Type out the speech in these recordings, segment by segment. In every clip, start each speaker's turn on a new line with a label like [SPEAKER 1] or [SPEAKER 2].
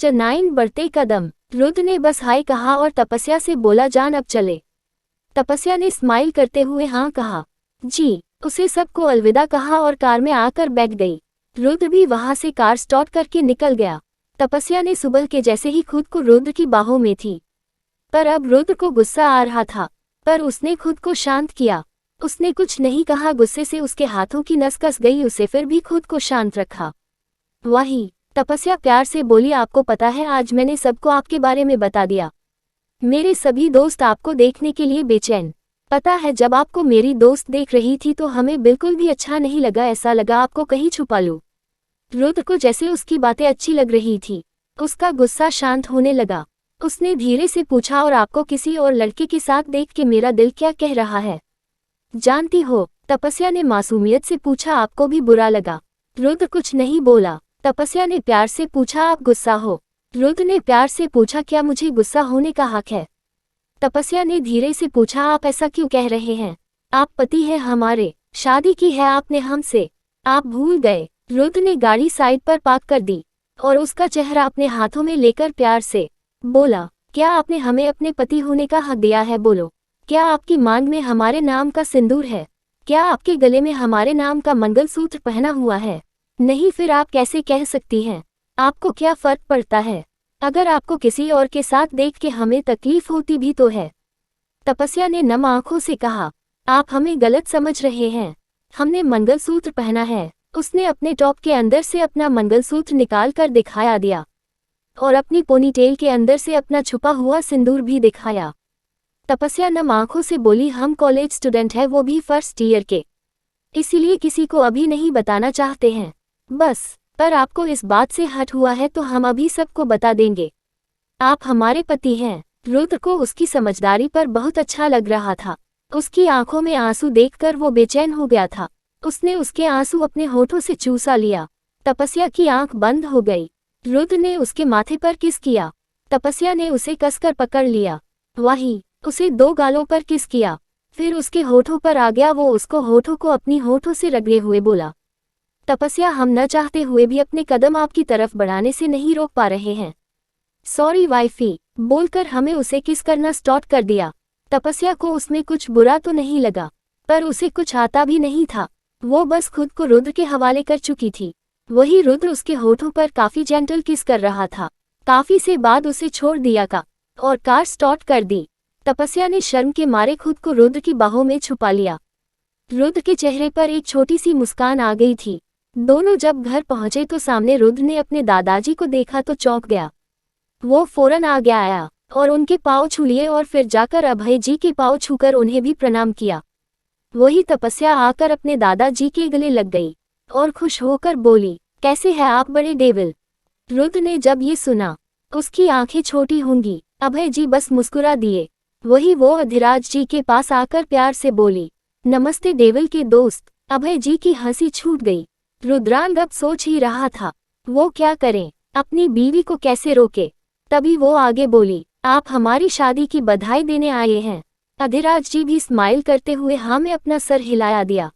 [SPEAKER 1] Chapter 9 बढ़ते कदम। रुद्र ने बस हाय कहा और तपस्या से बोला जान अब चले। तपस्या ने स्माइल करते हुए हाँ कहा। जी। उसे सबको अलविदा कहा और कार में आकर बैठ गई। रुद्र भी वहां से कार स्टार्ट करके निकल गया। तपस्या ने सुबह के जैसे ही खुद को रुद्र की बाहों में थी, पर अब रुद्र को गुस्सा आ रहा था, पर उसने खुद को शांत किया। उसने कुछ नहीं कहा। गुस्से से उसके हाथों की नस कस गई, उसे फिर भी खुद को शांत रखा। वही तपस्या प्यार से बोली आपको पता है आज मैंने सबको आपके बारे में बता दिया। मेरे सभी दोस्त आपको देखने के लिए बेचैन। पता है जब आपको मेरी दोस्त देख रही थी तो हमें बिल्कुल भी अच्छा नहीं लगा, ऐसा लगा आपको कहीं छुपा लूं। रुद्र को जैसे उसकी बातें अच्छी लग रही थी, उसका गुस्सा शांत होने लगा। उसने धीरे से पूछा और आपको किसी और लड़के के साथ देख के मेरा दिल क्या कह रहा है जानती हो? तपस्या ने मासूमियत से पूछा। आपको भी बुरा लगा? रुद्र कुछ नहीं बोला। तपस्या ने प्यार से पूछा आप गुस्सा हो? रुद्र ने प्यार से पूछा क्या मुझे गुस्सा होने का हक है? तपस्या ने धीरे से पूछा आप ऐसा क्यों कह रहे हैं? आप पति हैं हमारे, शादी की है आपने हमसे, आप भूल गए? रुद्र ने गाड़ी साइड पर पार्क कर दी और उसका चेहरा अपने हाथों में लेकर प्यार से बोला क्या आपने हमें अपने पति होने का हक दिया है? बोलो, क्या आपकी मांग में हमारे नाम का सिंदूर है? क्या आपके गले में हमारे नाम का मंगलसूत्र पहना हुआ है? नहीं, फिर आप कैसे कह सकती हैं? आपको क्या फर्क पड़ता है? अगर आपको किसी और के साथ देख के हमें तकलीफ होती भी तो है। तपस्या ने नम आंखों से कहा आप हमें गलत समझ रहे हैं, हमने मंगलसूत्र पहना है। उसने अपने टॉप के अंदर से अपना मंगलसूत्र निकाल कर दिखाया दिया और अपनी पोनीटेल के अंदर से अपना छुपा हुआ सिंदूर भी दिखाया। तपस्या नम आंखों से बोली हम कॉलेज स्टूडेंट है, वो भी फर्स्ट ईयर के, इसीलिए किसी को अभी नहीं बताना चाहते हैं बस। पर आपको इस बात से हट हुआ है तो हम अभी सबको बता देंगे, आप हमारे पति हैं। रुद्र को उसकी समझदारी पर बहुत अच्छा लग रहा था। उसकी आंखों में आंसू देखकर वो बेचैन हो गया था। उसने उसके आंसू अपने होठों से चूसा लिया। तपस्या की आंख बंद हो गई। रुद्र ने उसके माथे पर किस किया। तपस्या ने उसे कसकर पकड़ लिया, वही उसे 2 गालों पर किस किया, फिर उसके होठों पर आ गया। वो उसको होठों को अपनी होठों से रगड़े हुए बोला तपस्या हम न चाहते हुए भी अपने कदम आपकी तरफ बढ़ाने से नहीं रोक पा रहे हैं, सॉरी वाइफी बोलकर हमें उसे किस करना स्टार्ट कर दिया। तपस्या को उसमें कुछ बुरा तो नहीं लगा, पर उसे कुछ आता भी नहीं था। वो बस खुद को रुद्र के हवाले कर चुकी थी। वही रुद्र उसके होठों पर काफी जेंटल किस कर रहा था। काफी से बाद उसे छोड़ दिया का और कार स्टार्ट कर दी। तपस्या ने शर्म के मारे खुद को रुद्र की बाहों में छुपा लिया। रुद्र के चेहरे पर एक छोटी सी मुस्कान आ गई थी। दोनों जब घर पहुंचे तो सामने रुद्र ने अपने दादाजी को देखा तो चौंक गया। वो फौरन आगे आया और उनके पाँव छू लिए और फिर जाकर अभय जी के पाँव छूकर उन्हें भी प्रणाम किया। वही तपस्या आकर अपने दादाजी के गले लग गई और खुश होकर बोली कैसे है आप बड़े डेविल? रुद्र ने जब ये सुना उसकी आंखें छोटी होंगी। अभय जी बस मुस्कुरा दिए। वही वो अधिराज जी के पास आकर प्यार से बोली नमस्ते डेविल के दोस्त। अभय जी की हंसी छूट गई। रुद्रांग अब सोच ही रहा था वो क्या करें, अपनी बीवी को कैसे रोके। तभी वो आगे बोली आप हमारी शादी की बधाई देने आए हैं? अधिराज जी भी स्माइल करते हुए हाँ में अपना सर हिलाया दिया।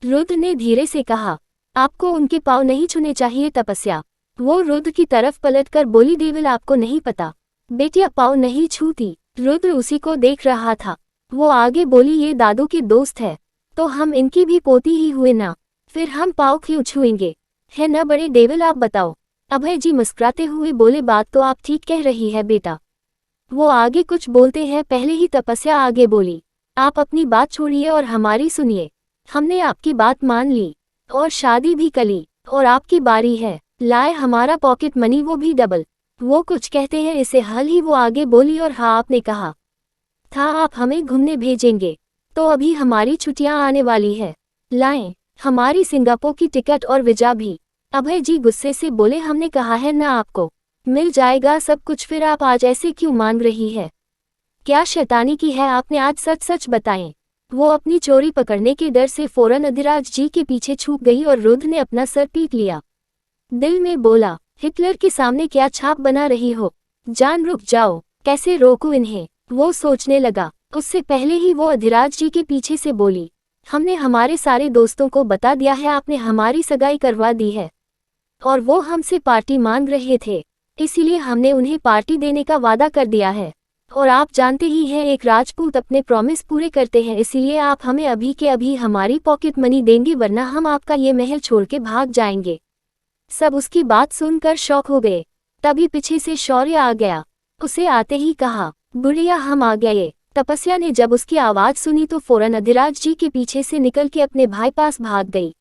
[SPEAKER 1] रुद्र ने धीरे से कहा आपको उनके पाँव नहीं छूने चाहिए तपस्या। वो रुद्र की तरफ पलटकर बोली डेविल आपको नहीं पता, बेटियां पाँव नहीं छूती। रुद्र उसी को देख रहा था। वो आगे बोली ये दादू के दोस्त है तो हम इनकी भी पोती ही हुए ना, फिर हम पाँव क्यों छुएंगे, है ना बड़े डेविल आप बताओ। अभय जी मुस्कुराते हुए बोले बात तो आप ठीक कह रही है बेटा। वो आगे कुछ बोलते हैं पहले ही तपस्या आगे बोली आप अपनी बात छोड़िए और हमारी सुनिए। हमने आपकी बात मान ली और शादी भी कर ली और आपकी बारी है, लाए हमारा पॉकेट मनी वो भी डबल। वो कुछ कहते हैं इसे हल ही वो आगे बोली और हाँ आपने कहा था आप हमें घूमने भेजेंगे तो अभी हमारी छुट्टियां आने वाली है, लाएं हमारी सिंगापुर की टिकट और वीजा भी। अभय जी गुस्से से बोले हमने कहा है ना आपको मिल जाएगा सब कुछ, फिर आप आज ऐसे क्यों मांग रही है? क्या शैतानी की है आपने आज, सच सच बताएं। वो अपनी चोरी पकड़ने के डर से फौरन अधिराज जी के पीछे छुप गई और रुद्र ने अपना सर पीट लिया। दिल में बोला हिटलर के सामने क्या छाप बना रही हो, जान रुक जाओ, कैसे रोकूं इन्हें। वो सोचने लगा। उससे पहले ही वो अधिराज जी के पीछे से बोली हमने हमारे सारे दोस्तों को बता दिया है आपने हमारी सगाई करवा दी है और वो हमसे पार्टी मांग रहे थे। इसीलिए हमने उन्हें पार्टी देने का वादा कर दिया है। और आप जानते ही हैं एक राजपूत अपने प्रॉमिस पूरे करते हैं, इसीलिए आप हमें अभी के अभी हमारी पॉकेट मनी देंगे वरना हम आपका ये महल छोड़ के भाग जाएंगे। सब उसकी बात सुनकर शॉक हो गए। तभी पीछे से शौर्य आ गया। उसे आते ही कहा, बुढ़िया हम आ गए। तपस्या ने जब उसकी आवाज सुनी तो फौरन अधिराज जी के पीछे से निकल के अपने भाई पास भाग गई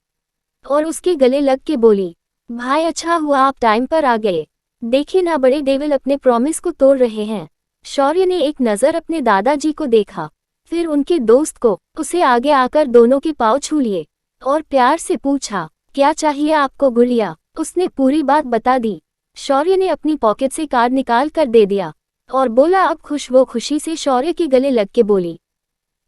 [SPEAKER 1] और उसके गले लग के बोली, भाई अच्छा हुआ आप टाइम पर आ गए। देखिए ना बड़े डेविल अपने प्रॉमिस को तोड़ रहे हैं। शौर्य ने एक नज़र अपने दादाजी को देखा, फिर उनके दोस्त को। उसे आगे आकर दोनों के पाँव छू लिए और प्यार से पूछा, क्या चाहिए आपको गुड़िया। उसने पूरी बात बता दी। शौर्य ने अपनी पॉकेट से कार्ड निकाल कर दे दिया और बोला अब खुश। वो खुशी से शौर्य के गले लग के बोली,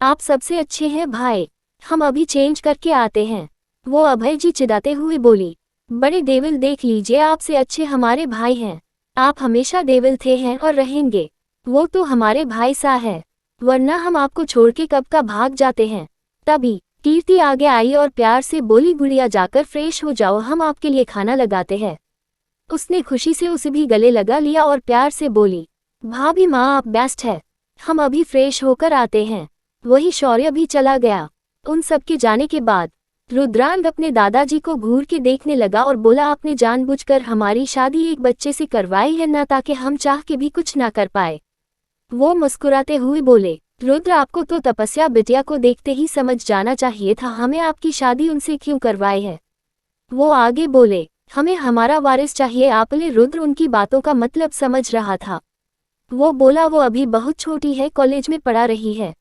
[SPEAKER 1] आप सबसे अच्छे हैं भाई, हम अभी चेंज करके आते हैं। वो अभय जी चिढ़ाते हुए बोली, बड़े डेविल देख लीजिए आपसे अच्छे हमारे भाई हैं। आप हमेशा डेविल थे हैं और रहेंगे। वो तो हमारे भाई सा है, वरना हम आपको छोड़ के कब का भाग जाते हैं। तभी कीर्ति आगे आई और प्यार से बोली, गुड़िया जाकर फ्रेश हो जाओ, हम आपके लिए खाना लगाते हैं। उसने खुशी से उसे भी गले लगा लिया और प्यार से बोली, भाभी माँ आप बेस्ट है, हम अभी फ्रेश होकर आते हैं। वही शौर्य भी चला गया। उन सबके जाने के बाद रुद्रांग अपने दादाजी को घूर के देखने लगा और बोला, आपने जानबूझकर हमारी शादी एक बच्चे से करवाई है ना, ताकि हम चाह के भी कुछ ना कर पाए। वो मुस्कुराते हुए बोले, रुद्र आपको तो तपस्या बिटिया को देखते ही समझ जाना चाहिए था हमें आपकी शादी उनसे क्यों करवाई है। वो आगे बोले, हमें हमारा वारिस चाहिए। आपने रुद्र उनकी बातों का मतलब समझ रहा था। वो बोला, वो अभी बहुत छोटी है, कॉलेज में पढ़ा रही है,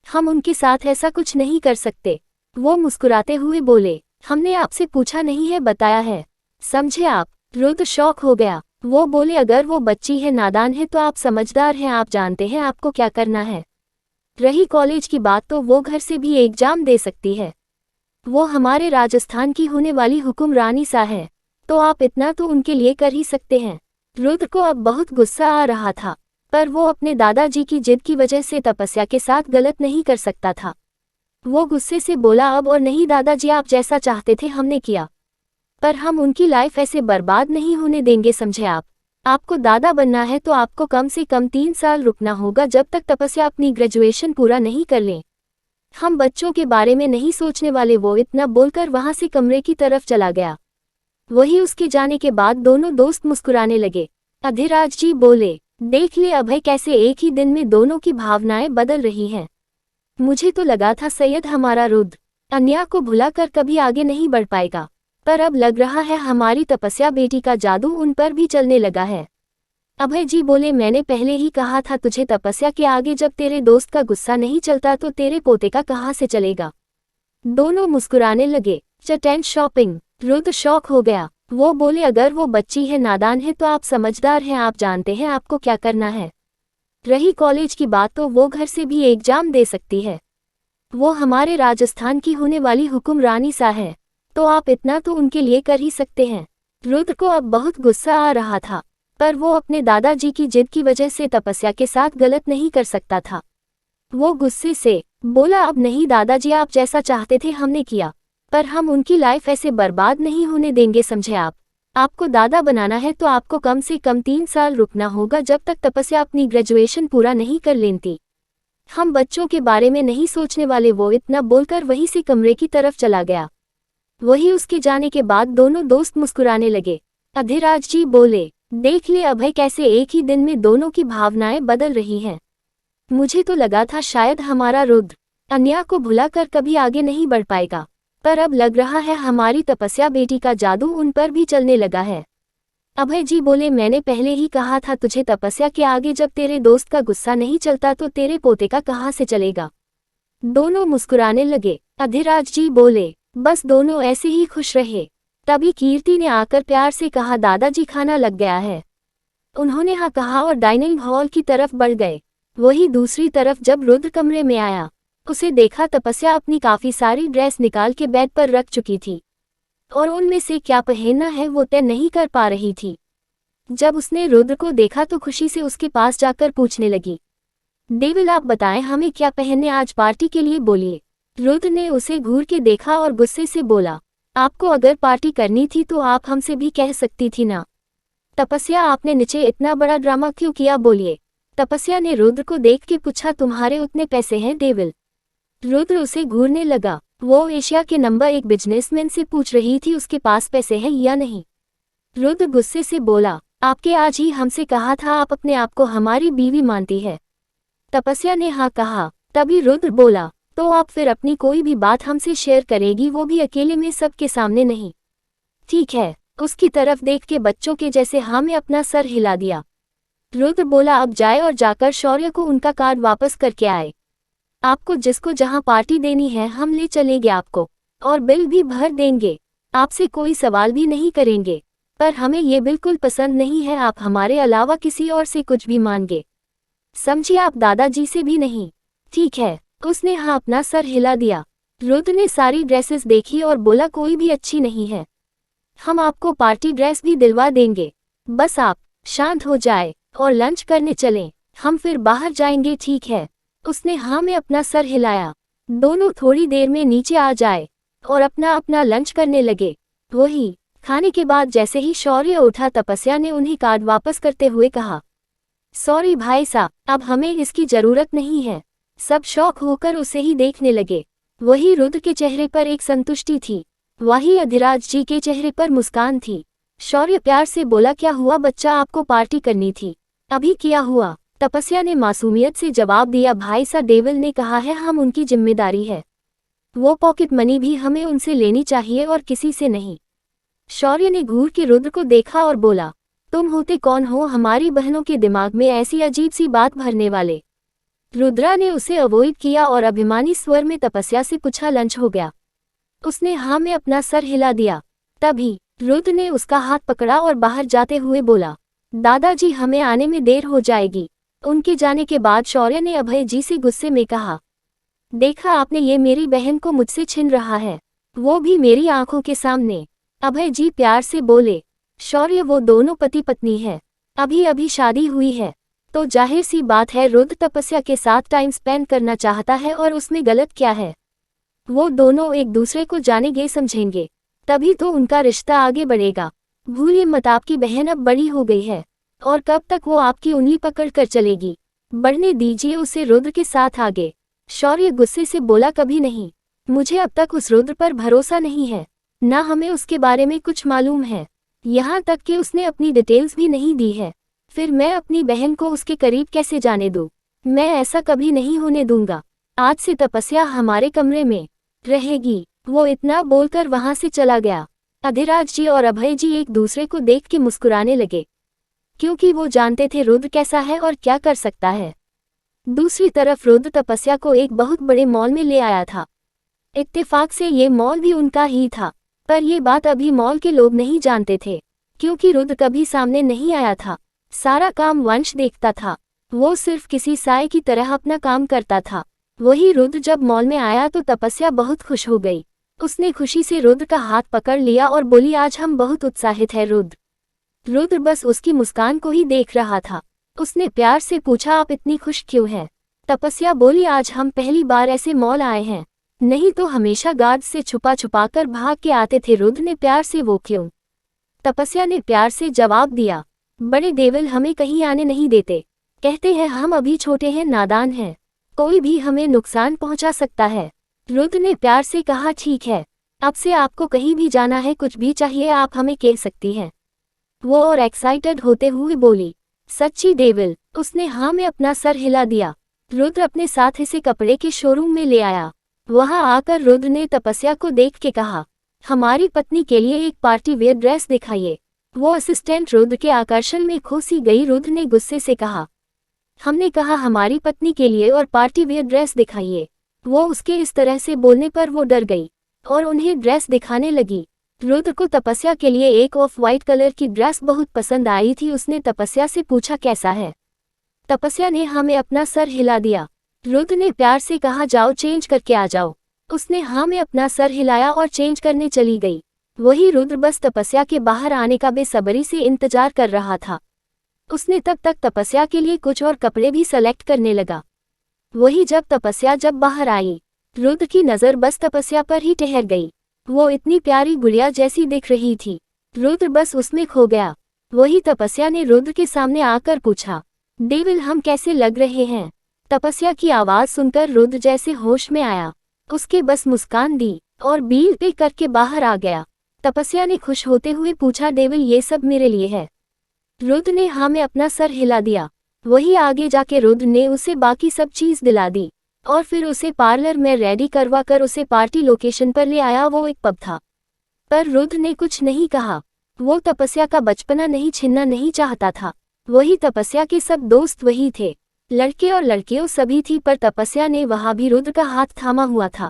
[SPEAKER 1] हम उनके साथ ऐसा कुछ नहीं कर सकते। वो मुस्कुराते हुए बोले, हमने आपसे पूछा नहीं है, बताया है, समझे आप। रुद्र शौक हो गया। वो बोले, अगर वो बच्ची है, नादान है, तो आप समझदार हैं, आप जानते हैं आपको क्या करना है। रही कॉलेज की बात तो वो घर से भी एग्जाम दे सकती है। वो हमारे राजस्थान की होने वाली हुक्मरानी सा है, तो आप इतना तो उनके लिए कर ही सकते हैं। रुद्र को अब बहुत गुस्सा आ रहा था, पर वो अपने दादाजी की जिद की वजह से तपस्या के साथ गलत नहीं कर सकता था। वो गुस्से से बोला, अब और नहीं दादाजी, आप जैसा चाहते थे हमने किया, पर हम उनकी लाइफ ऐसे बर्बाद नहीं होने देंगे, समझे आप। आपको दादा बनना है तो आपको कम से कम 3 साल रुकना होगा, जब तक तपस्या अपनी ग्रेजुएशन पूरा नहीं कर लें। हम बच्चों के बारे में नहीं सोचने वाले। वो इतना बोलकर वहां से कमरे की तरफ चला गया। वही उसके जाने के बाद दोनों दोस्त मुस्कुराने लगे। अधिराज जी बोले, देख ले अभय कैसे एक ही दिन में दोनों की भावनाएं बदल रही हैं। मुझे तो लगा था सैयद हमारा रुद्र अन्या को भुलाकर कभी आगे नहीं बढ़ पाएगा, पर अब लग रहा है हमारी तपस्या बेटी का जादू उन पर भी चलने लगा है। अभय जी बोले, मैंने पहले ही कहा था तुझे, तपस्या के आगे जब तेरे दोस्त का गुस्सा नहीं चलता तो तेरे पोते का कहाँ से चलेगा। दोनों मुस्कुराने लगे। चटेंट शॉपिंग। रुद्र शौक हो गया। वो बोले, अगर वो बच्ची है, नादान है, तो आप समझदार हैं, आप जानते हैं आपको क्या करना है। रही कॉलेज की बात तो वो घर से भी एग्जाम दे सकती है। वो हमारे राजस्थान की होने वाली हुक्मरानी सा है, तो आप इतना तो उनके लिए कर ही सकते हैं। रुद्र को अब बहुत गुस्सा आ रहा था, पर वो अपने दादाजी की जिद की वजह से तपस्या के साथ गलत नहीं कर सकता था। वो गुस्से से बोला, अब नहीं दादाजी, आप जैसा चाहते थे हमने किया, पर हम उनकी लाइफ ऐसे बर्बाद नहीं होने देंगे, समझे आप। आपको दादा बनाना है तो आपको कम से कम 3 साल रुकना होगा, जब तक तपस्या अपनी ग्रेजुएशन पूरा नहीं कर लेती। हम बच्चों के बारे में नहीं सोचने वाले। वो इतना बोलकर वहीं से कमरे की तरफ चला गया। वही उसके जाने के बाद दोनों दोस्त मुस्कुराने लगे। अधिराज जी बोले, देख ले अभय कैसे एक ही दिन में दोनों की भावनाएं बदल रही हैं। मुझे तो लगा था शायद हमारा रुद्र अन्या को भुलाकर कभी आगे नहीं बढ़ पाएगा, पर अब लग रहा है हमारी तपस्या बेटी का जादू उन पर भी चलने लगा है। अभय जी बोले, मैंने पहले ही कहा था तुझे, तपस्या के आगे जब तेरे दोस्त का गुस्सा नहीं चलता तो तेरे पोते का कहाँ से चलेगा। दोनों मुस्कुराने लगे। अधिराज जी बोले, बस दोनों ऐसे ही खुश रहे। तभी कीर्ति ने आकर प्यार से कहा, दादाजी खाना लग गया है। उन्होंने हाँ कहा और डाइनिंग हॉल की तरफ बढ़ गए। वही दूसरी तरफ जब रुद्र कमरे में आया, उसे देखा तपस्या अपनी काफी सारी ड्रेस निकाल के बेड पर रख चुकी थी और उनमें से क्या पहनना है वो तय नहीं कर पा रही थी। जब उसने रुद्र को देखा तो खुशी से उसके पास जाकर पूछने लगी, डेविल आप बताएं हमें क्या पहनने आज पार्टी के लिए, बोलिए। रुद्र ने उसे घूर के देखा और गुस्से से बोला, आपको अगर पार्टी करनी थी तो आप हमसे भी कह सकती थी ना। तपस्या आपने नीचे इतना बड़ा ड्रामा क्यों किया, बोलिए। तपस्या ने रुद्र को देख के पूछा, तुम्हारे उतने पैसे हैं डेविल? रुद्र उसे घूरने लगा। वो एशिया के नंबर 1 बिजनेसमैन से पूछ रही थी उसके पास पैसे हैं या नहीं। रुद्र गुस्से से बोला, आपके आज ही हमसे कहा था आप अपने आप को हमारी बीवी मानती है। तपस्या ने हाँ कहा। तभी रुद्र बोला, तो आप फिर अपनी कोई भी बात हमसे शेयर करेगी, वो भी अकेले में, सबके सामने नहीं? ठीक है। उसकी तरफ देख के बच्चों के जैसे हाँ में अपना सर हिला दिया। रुद्र बोला, अब जाए और जाकर शौर्य को उनका कार्ड वापस करके आए। आपको जिसको जहां पार्टी देनी है हम ले चलेंगे आपको, और बिल भी भर देंगे। आपसे कोई सवाल भी नहीं करेंगे। पर हमें ये बिल्कुल पसंद नहीं है आप हमारे अलावा किसी और से कुछ भी मांगे, समझिए, आप दादाजी से भी नहीं। ठीक है। उसने हाँ अपना सर हिला दिया। रुद्र ने सारी ड्रेसेस देखी और बोला, कोई भी अच्छी नहीं है, हम आपको पार्टी ड्रेस भी दिलवा देंगे, बस आप शांत हो जाए और लंच करने चलें, हम फिर बाहर जाएंगे, ठीक है? उसने हाँ में अपना सर हिलाया। दोनों थोड़ी देर में नीचे आ जाए और अपना अपना लंच करने लगे। वही खाने के बाद जैसे ही शौर्य उठा, तपस्या ने उन्हें कार्ड वापस करते हुए कहा, सॉरी भाई साहब, अब हमें इसकी जरूरत नहीं है। सब शौक होकर उसे ही देखने लगे। वही रुद्र के चेहरे पर एक संतुष्टि थी, वही अधिराज जी के चेहरे पर मुस्कान थी। शौर्य प्यार से बोला, क्या हुआ बच्चा, आपको पार्टी करनी थी, अभी क्या हुआ? तपस्या ने मासूमियत से जवाब दिया, भाई साहब डेविल ने कहा है हम उनकी जिम्मेदारी है, वो पॉकेट मनी भी हमें उनसे लेनी चाहिए और किसी से नहीं। शौर्य ने घूर के रुद्र को देखा और बोला, तुम होते कौन हो हमारी बहनों के दिमाग में ऐसी अजीब सी बात भरने वाले? रुद्रा ने उसे अवॉइड किया और अभिमानी स्वर में तपस्या से पूछा, लंच हो गया? उसने हाँ में अपना सर हिला दिया। तभी रुद्र ने उसका हाथ पकड़ा और बाहर जाते हुए बोला, दादाजी हमें आने में देर हो जाएगी। उनके जाने के बाद शौर्य ने अभय जी से गुस्से में कहा, देखा आपने, ये मेरी बहन को मुझसे छीन रहा है, वो भी मेरी आंखों के सामने। अभय जी प्यार से बोले, शौर्य वो दोनों पति पत्नी है, अभी अभी शादी हुई है, तो जाहिर सी बात है रुद्र तपस्या के साथ टाइम स्पेंड करना चाहता है और उसमें गलत क्या है? वो दोनों एक दूसरे को जानेंगे समझेंगे, तभी तो उनका रिश्ता आगे बढ़ेगा। भूलिए मत, आपकी बहन अब बड़ी हो गई है और कब तक वो आपकी उंगली पकड़ कर चलेगी? बढ़ने दीजिए उसे रुद्र के साथ आगे। शौर्य गुस्से से बोला, कभी नहीं, मुझे अब तक उस रुद्र पर भरोसा नहीं है, ना हमें उसके बारे में कुछ मालूम है, यहाँ तक कि उसने अपनी डिटेल्स भी नहीं दी है, फिर मैं अपनी बहन को उसके करीब कैसे जाने दूँ? मैं ऐसा कभी नहीं होने दूंगा। आज से तपस्या हमारे कमरे में रहेगी। वो इतना बोलकर वहां से चला गया। अधिराज जी और अभय जी एक दूसरे को देख के मुस्कुराने लगे, क्योंकि वो जानते थे रुद्र कैसा है और क्या कर सकता है। दूसरी तरफ रुद्र तपस्या को एक बहुत बड़े मॉल में ले आया था। इत्तेफाक से ये मॉल भी उनका ही था, पर ये बात अभी मॉल के लोग नहीं जानते थे, क्योंकि रुद्र कभी सामने नहीं आया था। सारा काम वंश देखता था, वो सिर्फ किसी साय की तरह अपना काम करता था। वही रुद्र जब मॉल में आया तो तपस्या बहुत खुश हो गई। उसने खुशी से रुद्र का हाथ पकड़ लिया और बोली, आज हम बहुत उत्साहित हैं रुद्र। रुद्र बस उसकी मुस्कान को ही देख रहा था। उसने प्यार से पूछा, आप इतनी खुश क्यों हैं? तपस्या बोली, आज हम पहली बार ऐसे मॉल आए हैं, नहीं तो हमेशा गार्ड से छुपा छुपा कर भाग के आते थे। रुद्र ने प्यार से, वो क्यों? तपस्या ने प्यार से जवाब दिया, बड़े डेविल हमें कहीं आने नहीं देते, कहते हैं हम अभी छोटे हैं, नादान हैं, कोई भी हमें नुकसान पहुंचा सकता है। रुद्र ने प्यार से कहा, ठीक है, अब से आपको कहीं भी जाना है, कुछ भी चाहिए आप हमें कह सकती हैं। वो और एक्साइटेड होते हुए बोली, सच्ची डेविल? उसने हाँ में अपना सर हिला दिया। रुद्र अपने साथ इसे कपड़े के शोरूम में ले आया। वहां आकर रुद्र ने तपस्या को देख के कहा, हमारी पत्नी के लिए एक पार्टी वेयर ड्रेस दिखाइए। वो असिस्टेंट रुद्र के आकर्षण में खो सी गई। रुद्र ने गुस्से से कहा, हमने कहा हमारी पत्नी के लिए और पार्टी वेयर ड्रेस दिखाइए। वो उसके इस तरह से बोलने पर वो डर गई और उन्हें ड्रेस दिखाने लगी। रुद्र को तपस्या के लिए एक ऑफ वाइट कलर की ड्रेस बहुत पसंद आई थी। उसने तपस्या से पूछा, कैसा है? तपस्या ने हाँ में अपना सर हिला दिया। रुद्र ने प्यार से कहा, जाओ चेंज करके आ जाओ। उसने हाँ में अपना सर हिलाया और चेंज करने चली गई। वही रुद्र बस तपस्या के बाहर आने का बेसब्री से इंतजार कर रहा था। उसने तब तक तपस्या के लिए कुछ और कपड़े भी सेलेक्ट करने लगा। वही जब तपस्या बाहर आई, रुद्र की नज़र बस तपस्या पर ही ठहर गई। वो इतनी प्यारी गुड़िया जैसी दिख रही थी। रुद्र बस उसमें खो गया। वही तपस्या ने रुद्र के सामने आकर पूछा, डेविल हम कैसे लग रहे हैं? तपस्या की आवाज सुनकर रुद्र जैसे होश में आया। उसके बस मुस्कान दी और बील पे करके बाहर आ गया। तपस्या ने खुश होते हुए पूछा, डेविल ये सब मेरे लिए है? रुद्र ने हाँ में अपना सर हिला दिया। वही आगे जाके रुद्र ने उसे बाकी सब चीज दिला दी और फिर उसे पार्लर में रेडी करवा कर उसे पार्टी लोकेशन पर ले आया। वो एक पब था, पर रुद्र ने कुछ नहीं कहा। वो तपस्या का बचपना नहीं छीनना नहीं चाहता था। वही तपस्या के सब दोस्त वही थे, लड़के और लड़कियों सभी थी, पर तपस्या ने वहां भी रुद्र का हाथ थामा हुआ था।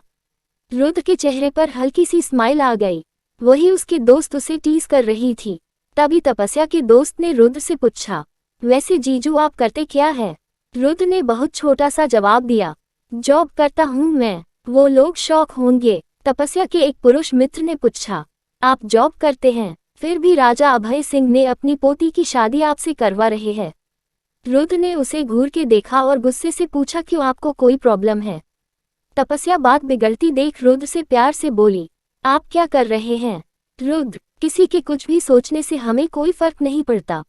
[SPEAKER 1] रुद्र के चेहरे पर हल्की सी स्माइल आ गई। वही उसके दोस्त उसे टीज कर रही थी। तभी तपस्या के दोस्त ने रुद्र से पूछा, वैसे जीजू आप करते क्या है? रुद्र ने बहुत छोटा सा जवाब दिया, जॉब करता हूँ मैं। वो लोग शौक होंगे। तपस्या के एक पुरुष मित्र ने पूछा, आप जॉब करते हैं? फिर भी राजा अभय सिंह ने अपनी पोती की शादी आपसे करवा रहे हैं। रुद्र ने उसे घूर के देखा और गुस्से से पूछा, क्यों आपको कोई प्रॉब्लम है? तपस्या बात बिगड़ती देख रुद्र से प्यार से बोली, आप क्या कर रहे हैं? रुद्र, किसी के कुछ भी सोचने से हमें कोई फर्क नहीं पड़ता।